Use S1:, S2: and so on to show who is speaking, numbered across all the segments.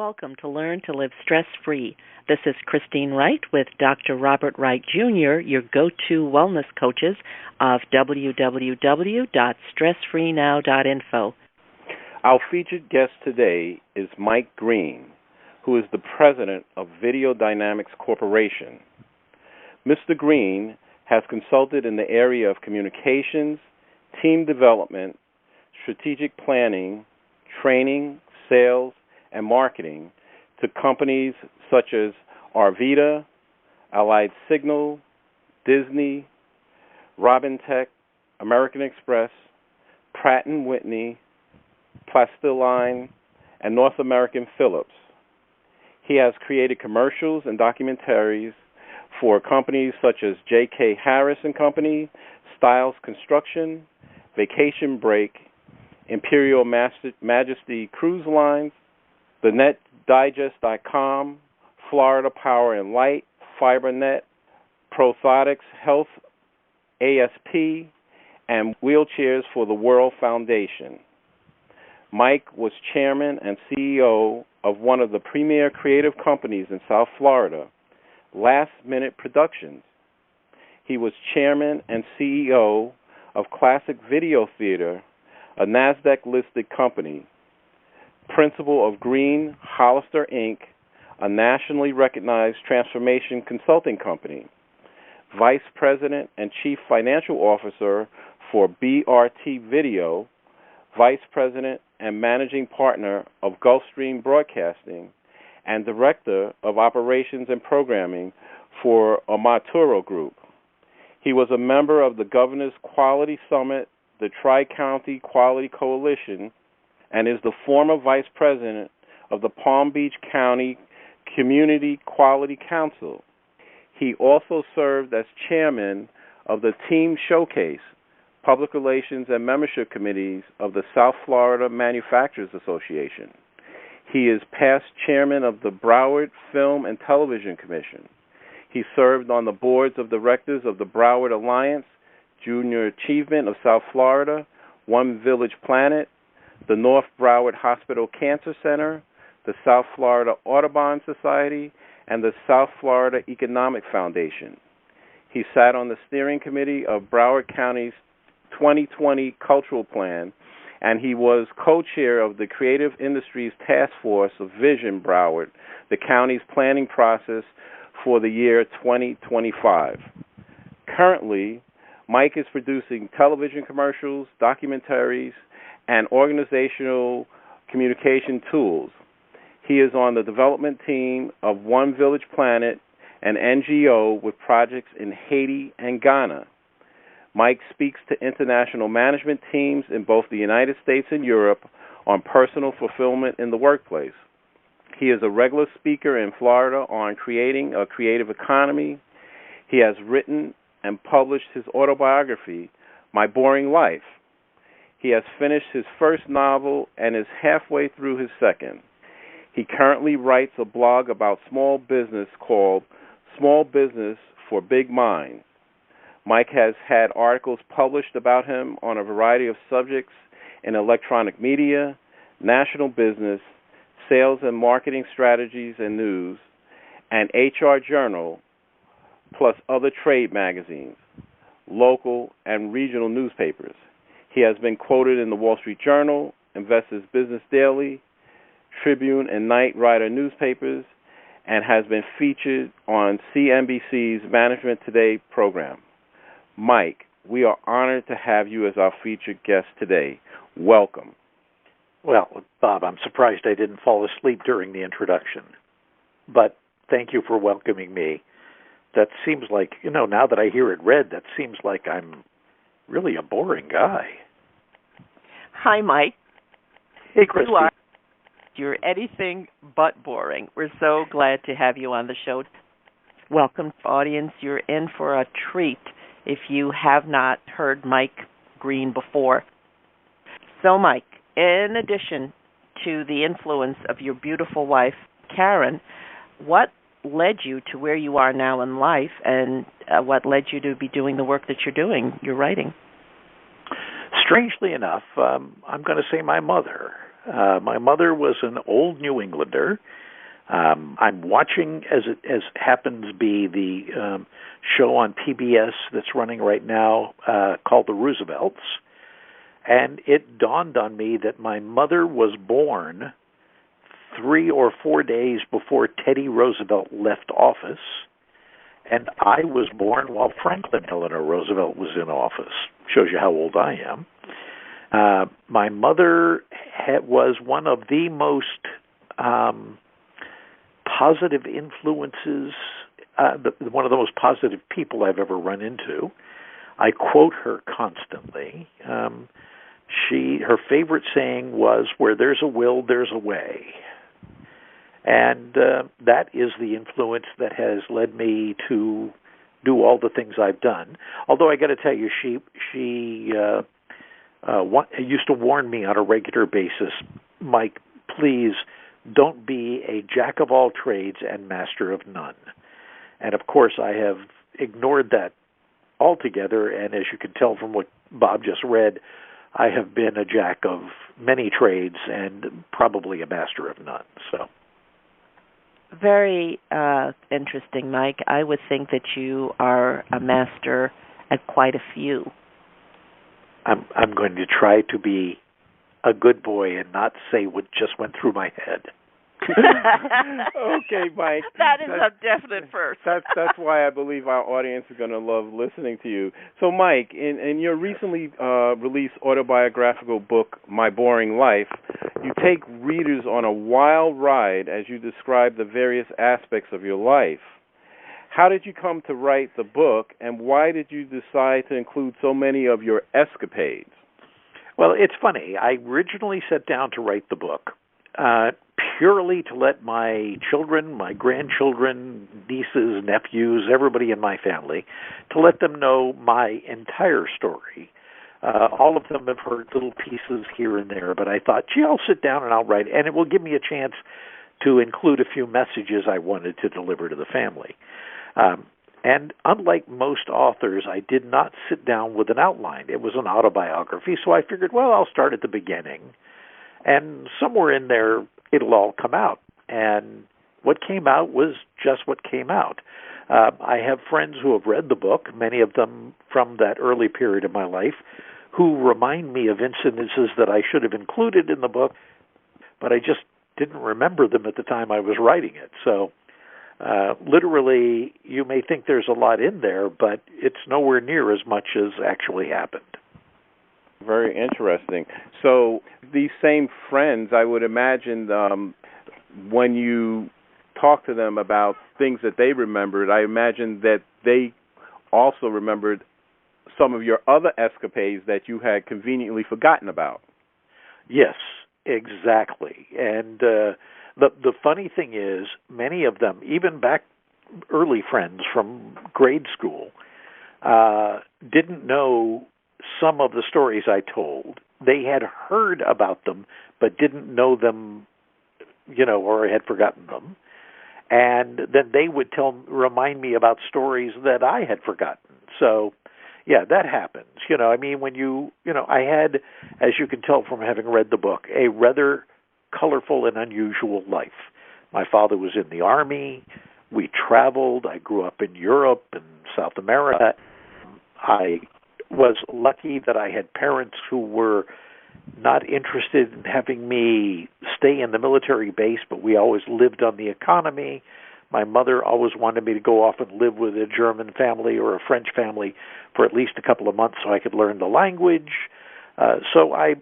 S1: welcome to Learn to Live Stress-Free. This is Christine Wright with Dr. Robert Wright Jr., your go-to wellness coaches of www.stressfreenow.info.
S2: Our featured guest today is Mike Greene, who is the president of Video Dynamics Corporation. Mr. Greene has consulted in the area of communications, team development, strategic planning, training, sales, and marketing to companies such as Arvida, Allied Signal, Disney, Robintech, American Express, Pratt & Whitney, Plastiline, and North American Phillips. He has created commercials and documentaries for companies such as J.K. Harris & Company, Styles Construction, Vacation Break, Imperial Majesty Cruise Lines, TheNetDigest.com, Florida Power and Light, FiberNet, Prothotics Health, ASP, and Wheelchairs for the World Foundation. Mike was chairman and CEO of one of the premier creative companies in South Florida, Last Minute Productions. He was chairman and CEO of Classic Video Theater, a NASDAQ-listed company, principal of Greene Hollister, Inc., a nationally recognized transformation consulting company, vice president and chief financial officer for BRT Video, vice president and managing partner of Gulfstream Broadcasting, and director of operations and programming for Amaturo Group. He was a member of the Governor's Quality Summit, the Tri-County Quality Coalition, and is the former vice president of the Palm Beach County Community Quality Council. He also served as chairman of the Team Showcase, Public Relations and Membership Committees of the South Florida Manufacturers Association. He is past chairman of the Broward Film and Television Commission. He served on the boards of directors of the Broward Alliance, Junior Achievement of South Florida, One Village Planet, the North Broward Hospital Cancer Center, the South Florida Audubon Society, and the South Florida Economic Foundation. He sat on the steering committee of Broward County's 2020 Cultural Plan, and he was co-chair of the Creative Industries Task Force of Vision Broward, the county's planning process for the year 2025. Currently, Mike is producing television commercials, documentaries, and organizational communication tools. He is on the development team of One Village Planet, an NGO with projects in Haiti and Ghana. Mike speaks to international management teams in both the United States and Europe on personal fulfillment in the workplace. He is a regular speaker in Florida on creating a creative economy. He has written and published his autobiography, My Boring Life. He has finished his first novel and is halfway through his second. He currently writes a blog about small business called Small Business for Big Minds. Mike has had articles published about him on a variety of subjects in electronic media, national business, sales and marketing strategies and news, and HR Journal, plus other trade magazines, local and regional newspapers. He has been quoted in the Wall Street Journal, Investors Business Daily, Tribune, and Knight Ridder newspapers, and has been featured on CNBC's Management Today program. Mike, we are honored to have you as our featured guest today. Welcome.
S3: Well, Bob, I'm surprised I didn't fall asleep during the introduction. But thank you for welcoming me. That seems like, now that I hear it read, that seems like I'm really a boring guy.
S1: Hi, Mike.
S3: Hey, Christy.
S1: You're anything but boring. We're so glad to have you on the show. Welcome, audience. You're in for a treat if you have not heard Mike Greene before. So, Mike, in addition to the influence of your beautiful wife, Karen, what led you to where you are now in life, and what led you to be doing the work that you're doing, your writing?
S3: Strangely enough, I'm going to say my mother. My mother was an old New Englander. I'm watching, as it happens to be, the show on PBS that's running right now called The Roosevelts. And it dawned on me that my mother was born 3 or 4 days before Teddy Roosevelt left office, and I was born while Franklin Delano Roosevelt was in office. Shows you how old I am. My mother was one of the most positive influences, one of the most positive people I've ever run into. I quote her constantly. Her favorite saying was, "Where there's a will, there's a way." And that is the influence that has led me to do all the things I've done. Although I got to tell you, she used to warn me on a regular basis, "Mike, please don't be a jack of all trades and master of none." And of course, I have ignored that altogether. And as you can tell from what Bob just read, I have been a jack of many trades and probably a master of none. So.
S1: Very interesting, Mike. I would think that you are a master at quite a few.
S3: I'm going to try to be a good boy and not say what just went through my head.
S2: Okay, Mike.
S1: That is a definite first.
S2: That's why I believe our audience is going to love listening to you. So, Mike, in your recently released autobiographical book, My Boring Life, you take readers on a wild ride as you describe the various aspects of your life. How did you come to write the book, and why did you decide to include so many of your escapades?
S3: Well, it's funny. I originally set down to write the book purely to let my children, my grandchildren, nieces, nephews, everybody in my family, to let them know my entire story. All of them have heard little pieces here and there, but I thought, gee, I'll sit down and I'll write, and it will give me a chance to include a few messages I wanted to deliver to the family. And unlike most authors, I did not sit down with an outline. It was an autobiography, so I figured, well, I'll start at the beginning, and somewhere in there, it'll all come out. And what came out was just what came out. I have friends who have read the book, many of them from that early period of my life, who remind me of incidences that I should have included in the book, but I just didn't remember them at the time I was writing it. So literally, you may think there's a lot in there, but it's nowhere near as much as actually happened.
S2: Very interesting. So these same friends, I would imagine, when you talk to them about things that they remembered, I imagine that they also remembered some of your other escapades that you had conveniently forgotten about.
S3: Yes, exactly. And the funny thing is, many of them, even back early friends from grade school, didn't know some of the stories I told. They had heard about them, but didn't know them, or had forgotten them. And then they would remind me about stories that I had forgotten. So, yeah, that happens. I had, as you can tell from having read the book, a rather colorful and unusual life. My father was in the Army. We traveled. I grew up in Europe and South America. I was lucky that I had parents who were not interested in having me stay in the military base, but we always lived on the economy. My mother always wanted me to go off and live with a German family or a French family for at least a couple of months so I could learn the language. So I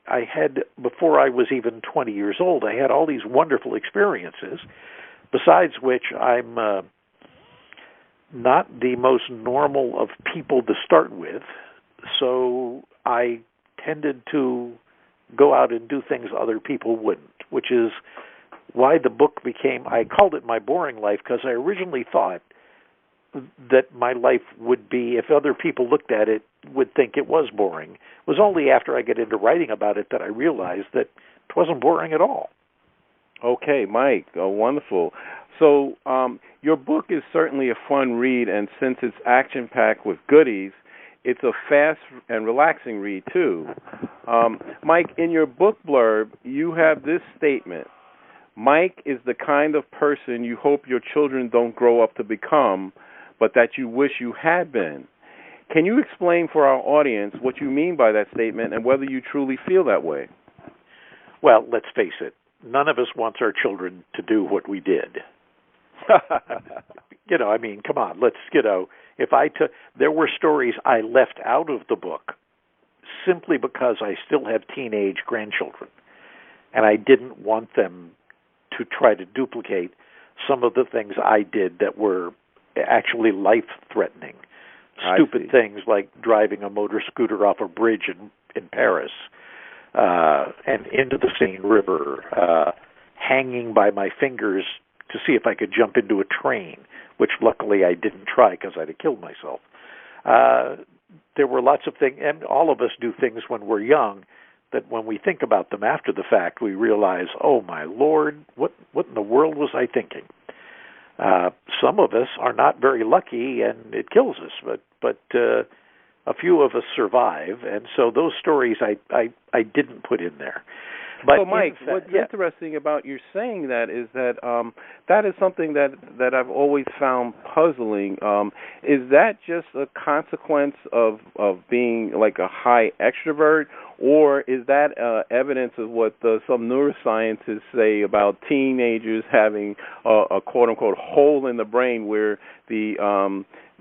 S3: had, before I was even 20 years old, I had all these wonderful experiences, besides which I'm not the most normal of people to start with, so I tended to go out and do things other people wouldn't, which is why the book I called it My Boring Life, because I originally thought that my life would be, if other people looked at it, would think it was boring. It was only after I got into writing about it that I realized that it wasn't boring at all.
S2: Okay, Mike, wonderful. So your book is certainly a fun read, and since it's action-packed with goodies, it's a fast and relaxing read, too. Mike, in your book blurb, you have this statement: Mike is the kind of person you hope your children don't grow up to become, but that you wish you had been. Can you explain for our audience what you mean by that statement and whether you truly feel that way?
S3: Well, let's face it. None of us wants our children to do what we did. I mean, come on. There were stories I left out of the book simply because I still have teenage grandchildren, and I didn't want them to try to duplicate some of the things I did that were actually life-threatening. Stupid things like driving a motor scooter off a bridge in Paris and into the Seine River, hanging by my fingers to see if I could jump into a train, which luckily I didn't try because I'd have killed myself. There were lots of things, and all of us do things when we're young that when we think about them after the fact, we realize, oh my Lord, what in the world was I thinking? Some of us are not very lucky, and it kills us, but a few of us survive, and so those stories I didn't put in there. But
S2: so, Mike, what's interesting about you saying that is that that is something that I've always found puzzling. Is that just a consequence of being like a high extrovert, or is that evidence of what some neuroscientists say about teenagers having a quote-unquote hole in the brain where the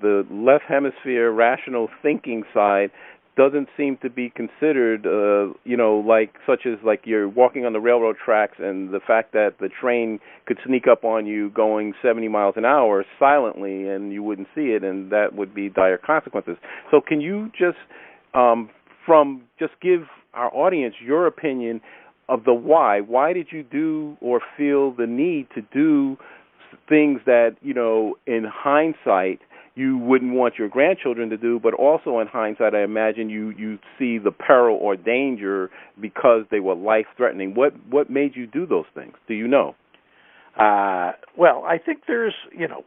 S2: left hemisphere rational thinking side doesn't seem to be considered, such as you're walking on the railroad tracks and the fact that the train could sneak up on you going 70 miles an hour silently and you wouldn't see it, and that would be dire consequences. So can you just give our audience your opinion of the why? Why did you do or feel the need to do things that, in hindsight, you wouldn't want your grandchildren to do, but also in hindsight, I imagine you see the peril or danger because they were life-threatening. What made you do those things? Do you know?
S3: Well, I think there's,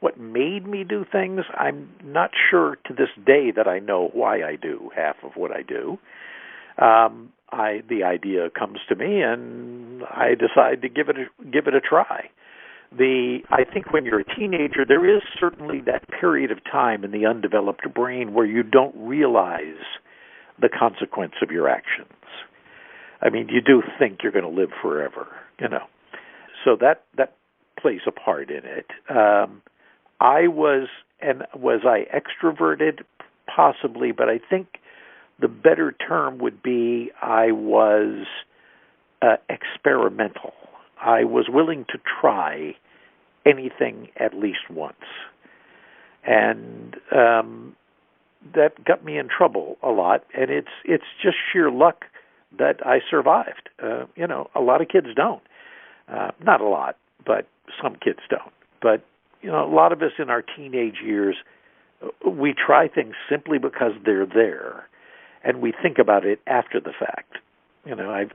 S3: what made me do things. I'm not sure to this day that I know why I do half of what I do. The idea comes to me, and I decide to give it a try. I think when you're a teenager, there is certainly that period of time in the undeveloped brain where you don't realize the consequence of your actions. I mean, you do think you're going to live forever, So that plays a part in it. Was I extroverted? Possibly, but I think the better term would be I was experimental. I was willing to try anything at least once. And that got me in trouble a lot, and it's just sheer luck that I survived. A lot of kids don't. Not a lot, but some kids don't. But, a lot of us in our teenage years, we try things simply because they're there, and we think about it after the fact. I've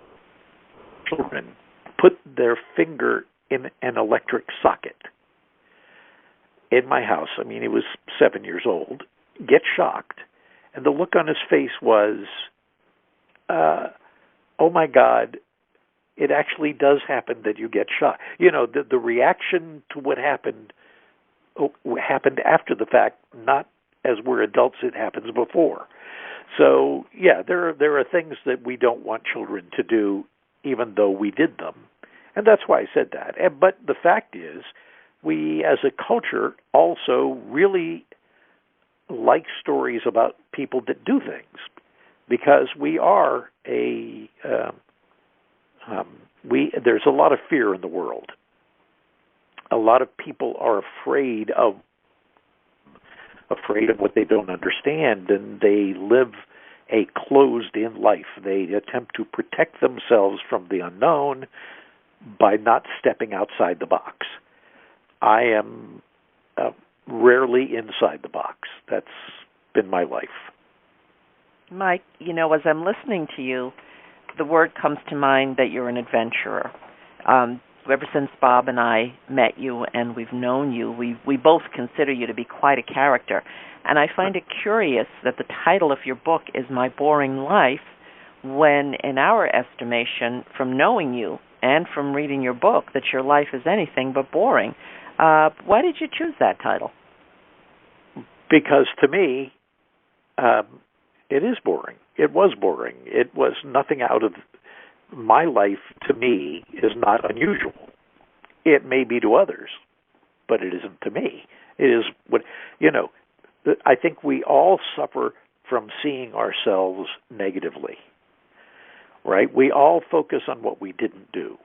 S3: children put their finger in an electric socket in my house. I mean, he was 7 years old, get shocked, and the look on his face was, oh my God, it actually does happen that you get shocked. The reaction to what happened after the fact, not as we're adults, it happens before. So, yeah, there are things that we don't want children to do, even though we did them. And that's why I said that. But the fact is, we as a culture also really like stories about people that do things, because we are there's a lot of fear in the world. A lot of people are afraid of what they don't understand, and they live a closed-in life. They attempt to protect themselves from the unknown by not stepping outside the box. I am rarely inside the box. That's been my life.
S1: Mike, as I'm listening to you, the word comes to mind that you're an adventurer. Ever since Bob and I met you and we've known you, we both consider you to be quite a character. And I find it curious that the title of your book is My Boring Life, when, in our estimation, from knowing you and from reading your book, that your life is anything but boring. Why did you choose that title?
S3: Because to me, it is boring. It was boring. It was nothing out of my life. To me, is not unusual. It may be to others, but it isn't to me. It is what, I think we all suffer from seeing ourselves negatively, right? We all focus on what we didn't do.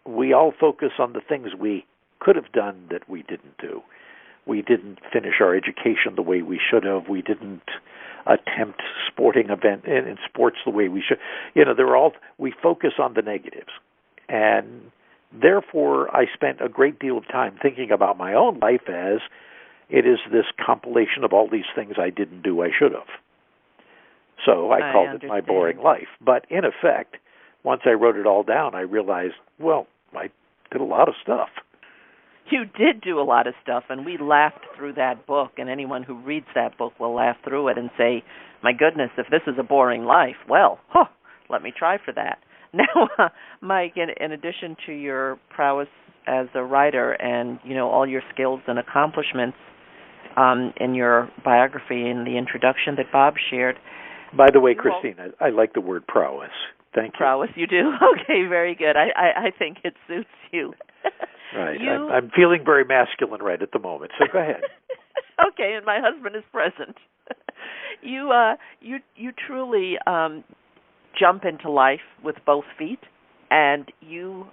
S3: We all focus on the things we could have done that we didn't do. We didn't finish our education the way we should have. We didn't attempt sporting event in sports the way we should. We focus on the negatives. And therefore, I spent a great deal of time thinking about my own life as it is this compilation of all these things I didn't do I should have. So I called it my boring life. But in effect, once I wrote it all down, I realized, well, I did a lot of stuff.
S1: You did do a lot of stuff, and we laughed through that book, and anyone who reads that book will laugh through it and say, my goodness, if this is a boring life, well, let me try for that. Now, Mike, in addition to your prowess as a writer and, all your skills and accomplishments in your biography and the introduction that Bob shared.
S3: By the way, Christine, I like the word prowess. Thank you.
S1: Prowess, you do? Okay, very good. I think it suits you.
S3: Right. I'm feeling very masculine right at the moment, so go ahead.
S1: Okay, and my husband is present. You truly jump into life with both feet, and you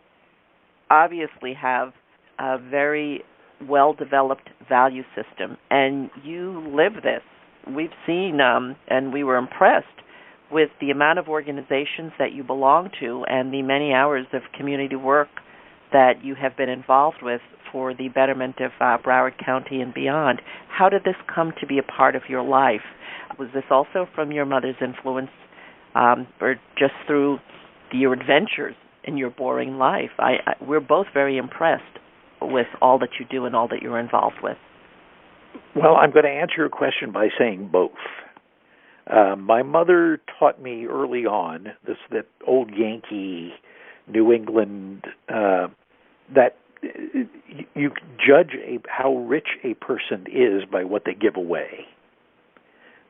S1: obviously have a very well-developed value system, and you live this. We've seen, and we were impressed with the amount of organizations that you belong to and the many hours of community work that you have been involved with for the betterment of Broward County and beyond. How did this come to be a part of your life? Was this also from your mother's influence, or just through your adventures in your boring life? We're both very impressed with all that you do and all that you're involved with.
S3: Well, I'm going to answer your question by saying both. My mother taught me early on that old Yankee New England, that you judge how rich a person is by what they give away,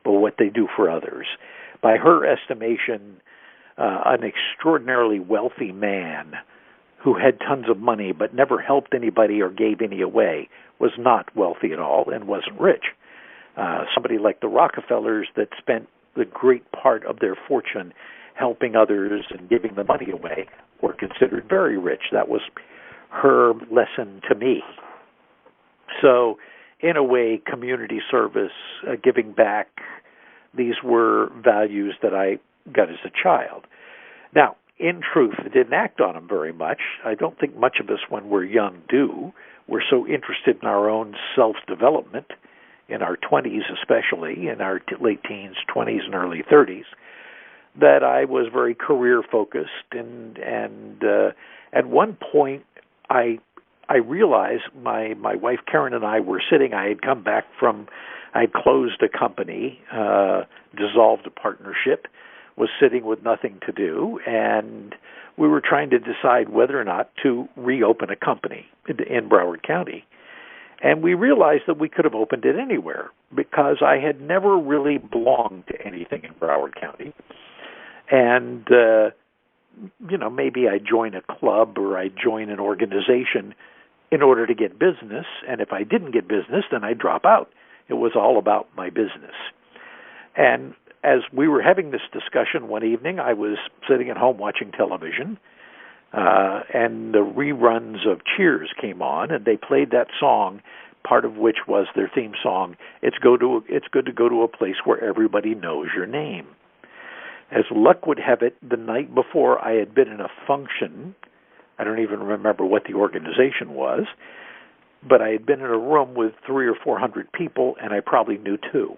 S3: by what they do for others. By her estimation, an extraordinarily wealthy man who had tons of money but never helped anybody or gave any away was not wealthy at all and wasn't rich. Somebody like the Rockefellers that spent the great part of their fortune helping others and giving the money away were considered very rich. That was her lesson to me. So, in a way, community service, giving back, these were values that I got as a child. Now, in truth, I didn't act on them very much. I don't think much of us, when we're young, do. We're so interested in our own self-development, in our 20s especially, in our late teens, 20s, and early 30s, that I was very career-focused. And at one point, I realized my wife Karen and I were sitting. I had come back I had closed a company, dissolved a partnership, was sitting with nothing to do, and we were trying to decide whether or not to reopen a company in Broward County. And we realized that we could have opened it anywhere because I had never really belonged to anything in Broward County. And, maybe I'd join a club or I'd join an organization in order to get business. And if I didn't get business, then I'd drop out. It was all about my business. And as we were having this discussion one evening, I was sitting at home watching television, and the reruns of Cheers came on, and they played that song, part of which was their theme song, It's good to go to a place where everybody knows your name. As luck would have it, the night before I had been in a function, I don't even remember what the organization was, but I had been in a room with 300 or 400 people, and I probably knew 2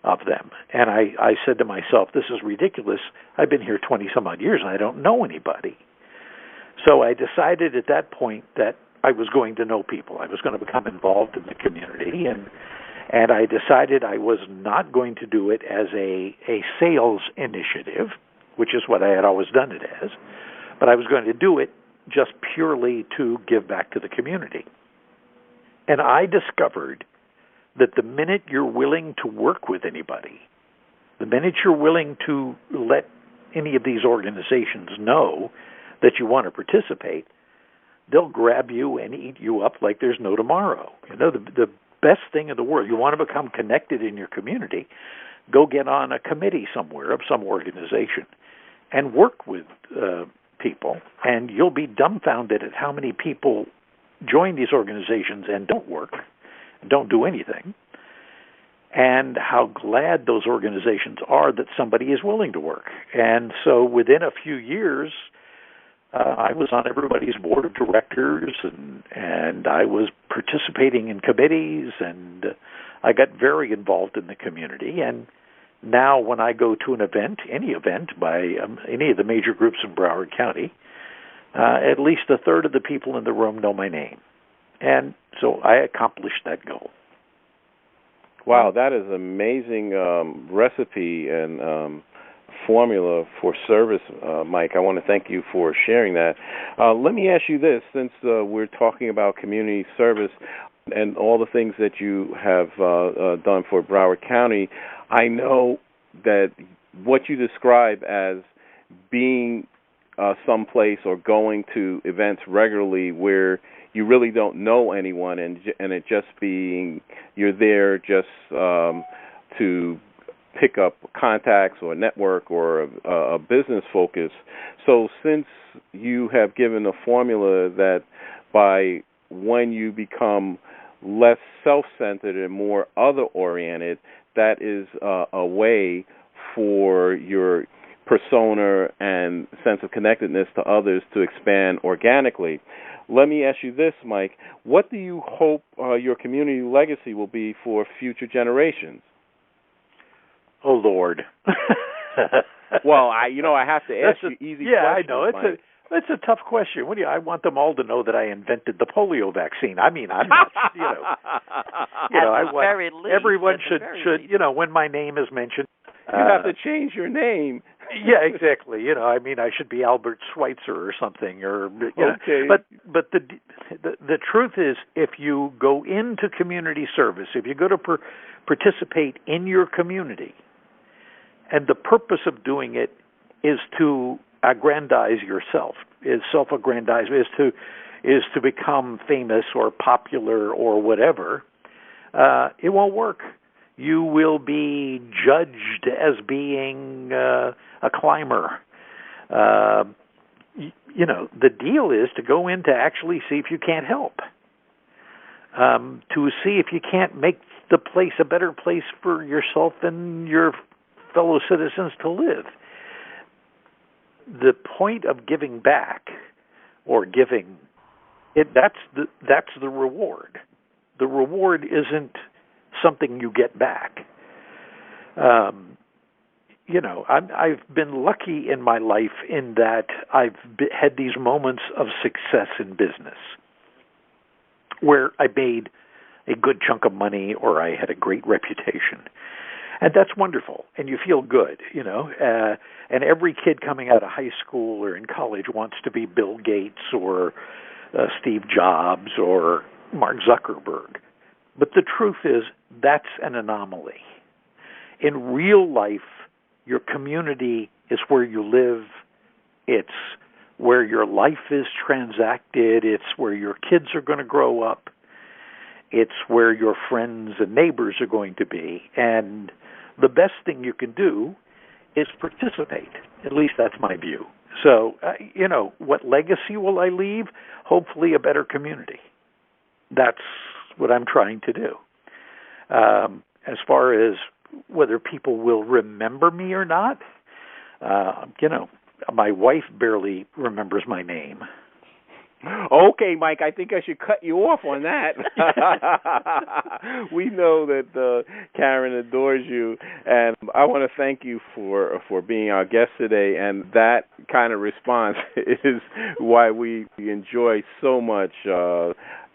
S3: of them. And I said to myself, this is ridiculous. I've been here 20-some-odd years, and I don't know anybody. So I decided at that point that I was going to know people. I was going to become involved in the community, and I decided I was not going to do it as a sales initiative, which is what I had always done it as, but I was going to do it just purely to give back to the community. And I discovered that the minute you're willing to work with anybody, the minute you're willing to let any of these organizations know that you want to participate, they'll grab you and eat you up like there's no tomorrow. You know, the best thing in the world, you want to become connected in your community, go get on a committee somewhere of some organization and work with people, and you'll be dumbfounded at how many people join these organizations and don't work, don't do anything, and how glad those organizations are that somebody is willing to work. And so within a few years, I was on everybody's board of directors, and I was participating in committees, and I got very involved in the community. And now when I go to an event, any event by any of the major groups in Broward County, at least a third of the people in the room know my name. And so I accomplished that goal.
S2: Wow, that is an amazing recipe and formula for service, Mike. I want to thank you for sharing that. Let me ask you this, since we're talking about community service and all the things that you have done for Broward County, I know that what you describe as being someplace or going to events regularly where you really don't know anyone, and it just being you're there just to pick up contacts or network or a business focus. So since you have given a formula that by when you become less self-centered and more other-oriented, that is a way for your persona and sense of connectedness to others to expand organically. Let me ask you this, Mike. What do you hope your community legacy will be for future generations?
S3: Oh, Lord.
S2: Well, I have to ask you easy questions.
S3: Yeah, I know.
S2: Mike.
S3: It's a tough question. What do you? I want them all to know that I invented the polio vaccine. I mean, I'm not, I want everyone should, when my name is mentioned.
S2: You have to change your name.
S3: Yeah, exactly. I mean, I should be Albert Schweitzer or something, or
S2: okay.
S3: But the truth is, if you go into community service, if you go to participate in your community, and the purpose of doing it is to aggrandize yourself, is self-aggrandizement, is to become famous or popular or whatever, it won't work. You will be judged as being a climber. The deal is to go in to actually see if you can't help, to see if you can't make the place a better place for yourself and your fellow citizens to live. The point of giving back or giving, that's the reward. The reward isn't something you get back. I've been lucky in my life in that I've had these moments of success in business where I made a good chunk of money or I had a great reputation. And that's wonderful, and you feel good, and every kid coming out of high school or in college wants to be Bill Gates or Steve Jobs or Mark Zuckerberg. But the truth is, that's an anomaly. In real life, your community is where you live. It's where your life is transacted. It's where your kids are going to grow up. It's where your friends and neighbors are going to be. And the best thing you can do is participate. At least that's my view. So, what legacy will I leave? Hopefully a better community. That's what I'm trying to do. As far as whether people will remember me or not, my wife barely remembers my name.
S2: Okay, Mike, I think I should cut you off on that. We know that Karen adores you, and I want to thank you for being our guest today, and that kind of response is why we enjoy so much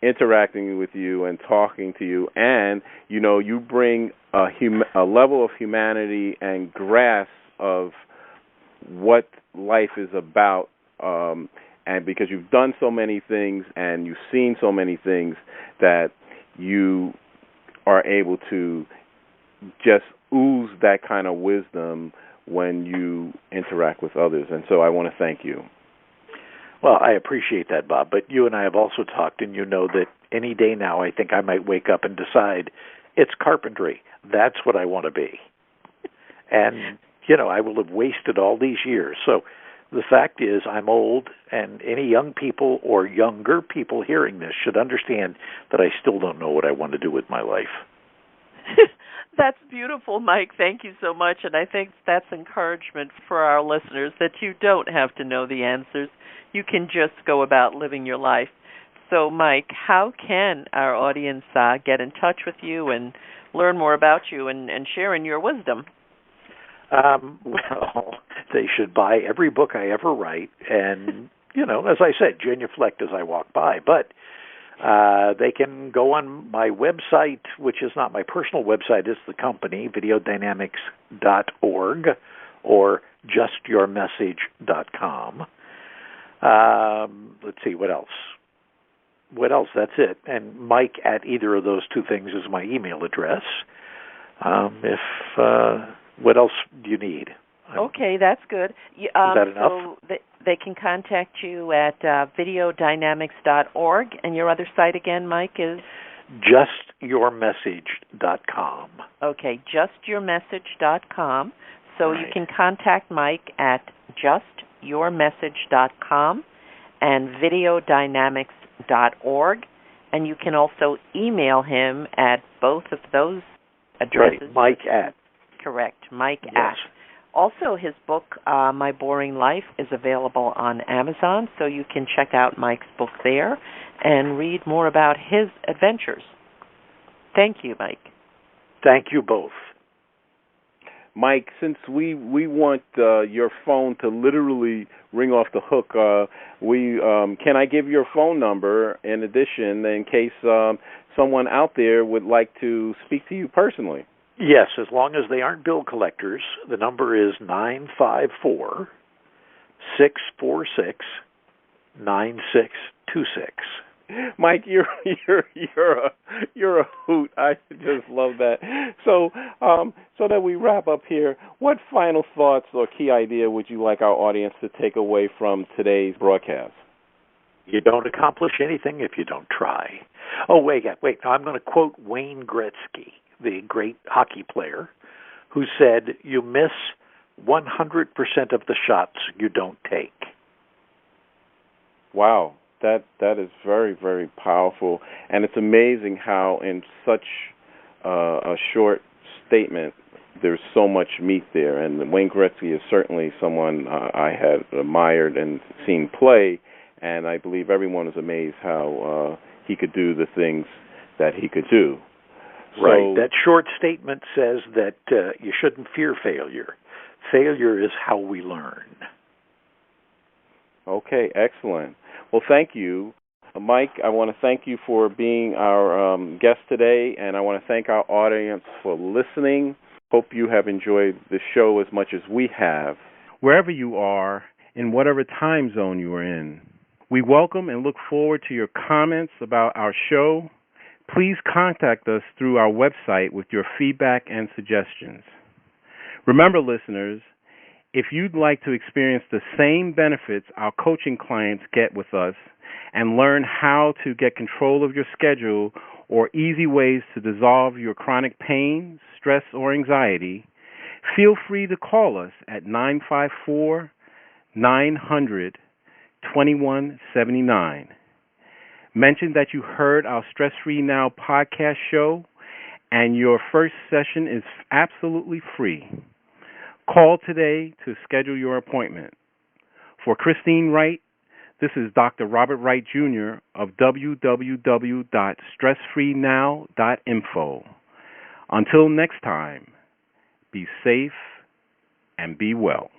S2: interacting with you and talking to you, and, you bring a level of humanity and grasp of what life is about, and because you've done so many things and you've seen so many things that you are able to just ooze that kind of wisdom when you interact with others. And so I want to thank you.
S3: Well, I appreciate that, Bob. But you and I have also talked, and you know that any day now I think I might wake up and decide it's carpentry. That's what I want to be. And, I will have wasted all these years. So the fact is I'm old, and any young people or younger people hearing this should understand that I still don't know what I want to do with my life.
S1: That's beautiful, Mike. Thank you so much. And I think that's encouragement for our listeners that you don't have to know the answers. You can just go about living your life. So, Mike, how can our audience get in touch with you and learn more about you and share in your wisdom?
S3: Well, they should buy every book I ever write and, as I said, genuflect as I walk by. But they can go on my website, which is not my personal website, it's the company, videodynamics.org or justyourmessage.com. Let's see, what else? That's it. And Mike at either of those two things is my email address. What else do you need?
S1: Okay, that's good.
S3: Is that enough?
S1: So they can contact you at videodynamics.org, and your other site again, Mike, is?
S3: justyourmessage.com.
S1: Okay, justyourmessage.com. So
S3: right.
S1: You can contact Mike at justyourmessage.com and videodynamics.org, and you can also email him at both of those addresses.
S3: Right, Mike at.
S1: Correct, Mike
S3: yes.
S1: at. Also, his book, My Boring Life, is available on Amazon, so you can check out Mike's book there and read more about his adventures. Thank you, Mike.
S3: Thank you both.
S2: Mike, since we want your phone to literally ring off the hook, can I give your phone number in addition in case someone out there would like to speak to you personally?
S3: Yes, as long as they aren't bill collectors. The number is 954-646-9626.
S2: Mike, you're a hoot. I just love that. So that we wrap up here, what final thoughts or key idea would you like our audience to take away from today's broadcast?
S3: You don't accomplish anything if you don't try. Oh, wait. I'm going to quote Wayne Gretzky, the great hockey player, who said, "You miss 100% of the shots you don't take."
S2: Wow, that is very, very powerful, and it's amazing how in such a short statement there's so much meat there. And Wayne Gretzky is certainly someone I had admired and seen play, and I believe everyone was amazed how he could do the things that he could do.
S3: Right. That short statement says that you shouldn't fear failure. Failure is how we learn.
S2: Okay, excellent. Well, thank you. Mike, I want to thank you for being our guest today, and I want to thank our audience for listening. Hope you have enjoyed the show as much as we have. Wherever you are, in whatever time zone you are in, we welcome and look forward to your comments about our show. Please contact us through our website with your feedback and suggestions. Remember, listeners, if you'd like to experience the same benefits our coaching clients get with us and learn how to get control of your schedule or easy ways to dissolve your chronic pain, stress, or anxiety, feel free to call us at 954-900-2179. Mention that you heard our Stress Free Now podcast show, and your first session is absolutely free. Call today to schedule your appointment. For Christine Wright, this is Dr. Robert Wright, Jr. of www.stressfreenow.info. Until next time, be safe and be well.